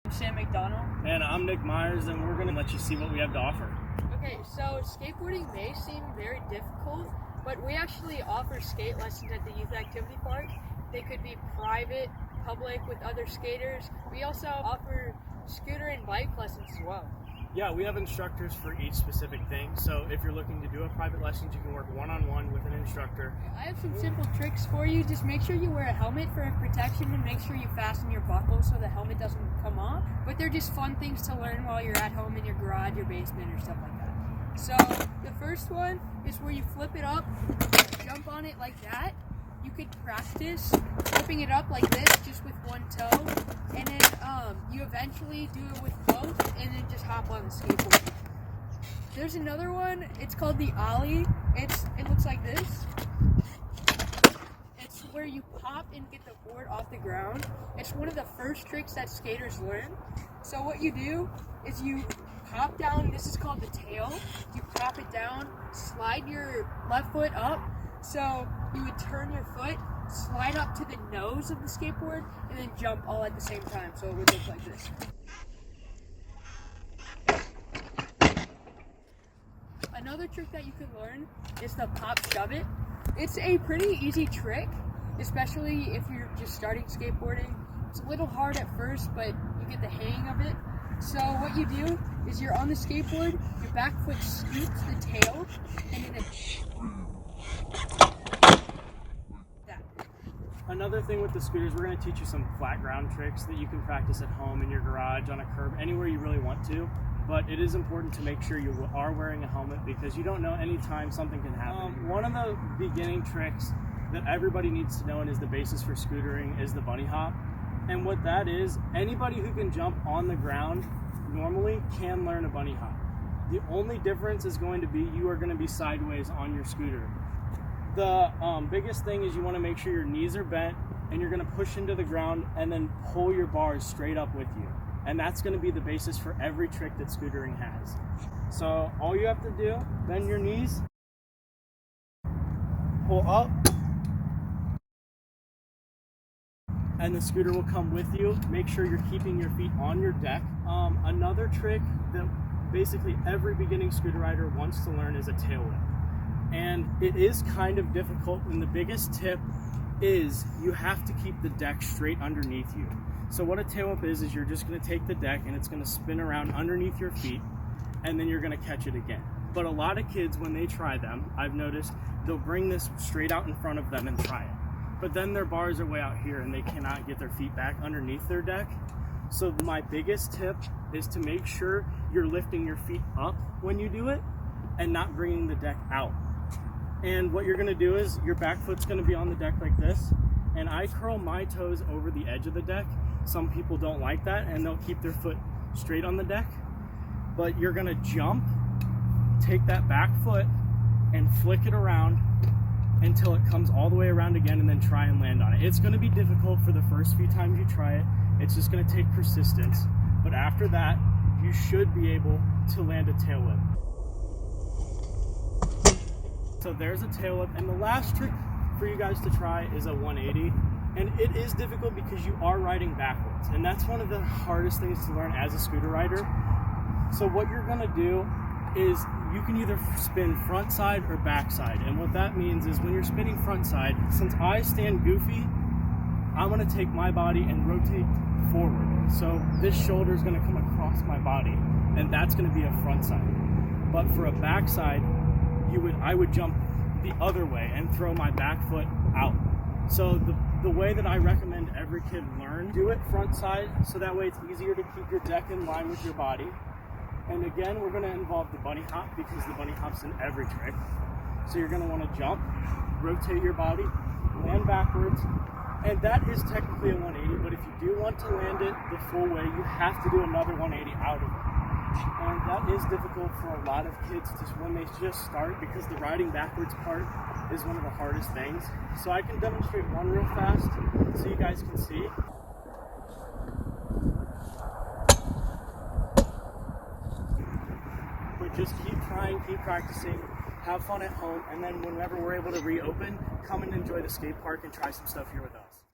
I'm Sam McDonnell. And I'm Nick Myers, and we're going to let you see what we have to offer. Okay, so skateboarding may seem very difficult, but we actually offer skate lessons at the youth activity park. They could be private, public, with other skaters. We also offer scooter and bike lessons as well. Yeah, we have instructors for each specific thing. So if you're looking to do a private lesson, you can work one-on-one with an instructor. I have some simple tricks for you. Just make sure you wear a helmet for protection and make sure you fasten your buckle so the helmet doesn't come off. But they're just fun things to learn while you're at home in your garage, your basement, or stuff like that. So the first one is where you flip it up, jump on it like that. You could practice flipping it up like this, just with one toe, and then you eventually do it with both, and then just hop on the skateboard. There's another one. It's called the OLLIE. It looks like this. It's where you pop and get the board off the ground. It's one of the first tricks that skaters learn. So what you do is you pop down. This is called the tail. You pop it down, slide your left foot up. So you would turn your foot, slide up to the nose of the skateboard, and then jump all at the same time. So it would look like this. Another trick that you could learn is the pop shove it. It's a pretty easy trick, especially if you're just starting skateboarding. It's a little hard at first, but you get the hang of it. So what you do is you're on the skateboard, your back foot scoops the tail, and then Another thing with the scooters, we're going to teach you some flat ground tricks that you can practice at home, in your garage, on a curb, anywhere you really want to. But it is important to make sure you are wearing a helmet because you don't know anytime something can happen. One of the beginning tricks that everybody needs to know and is the basis for scootering is the bunny hop. And what that is, anybody who can jump on the ground normally can learn a bunny hop. The only difference is going to be you are going to be sideways on your scooter. The biggest thing is you want to make sure your knees are bent and you're going to push into the ground and then pull your bars straight up with you. And that's going to be the basis for every trick that scootering has. So all you have to do, bend your knees, pull up, and the scooter will come with you. Make sure you're keeping your feet on your deck. Another trick that basically every beginning scooter rider wants to learn is a tail whip. And it is kind of difficult, and the biggest tip is you have to keep the deck straight underneath you. So what a tail whip is you're just going to take the deck and it's going to spin around underneath your feet, and then you're going to catch it again. But a lot of kids, when they try them, I've noticed they'll bring this straight out in front of them and try it. But then their bars are way out here and they cannot get their feet back underneath their deck. So my biggest tip is to make sure you're lifting your feet up when you do it and not bringing the deck out. And what you're going to do is your back foot's going to be on the deck like this, and I curl my toes over the edge of the deck. Some people don't like that and they'll keep their foot straight on the deck, but you're going to jump, take that back foot and flick it around until it comes all the way around again, and then try and land on it. It's going to be difficult for the first few times you try it. It's just going to take persistence, but after that you should be able to land a tail whip. So there's a tail whip, and the last trick for you guys to try is a 180. And it is difficult because you are riding backwards, and that's one of the hardest things to learn as a scooter rider. So what you're going to do is you can either spin front side or back side. And what that means is when you're spinning front side, since I stand goofy, I'm going to take my body and rotate forward. So this shoulder is going to come across my body, and that's going to be a front side. But for a back side, I would jump the other way and throw my back foot out. So the way that I recommend every kid learn, do it front side, so that way it's easier to keep your deck in line with your body. And again, we're going to involve the bunny hop because the bunny hop's in every trick. So you're going to want to jump, rotate your body, land backwards, and that is technically a 180, but if you do want to land it the full way, you have to do another 180 out of it. And that is difficult for a lot of kids when they just start, because the riding backwards part is one of the hardest things. So I can demonstrate one real fast so you guys can see. But just keep trying, keep practicing, have fun at home, and then whenever we're able to reopen, come and enjoy the skate park and try some stuff here with us.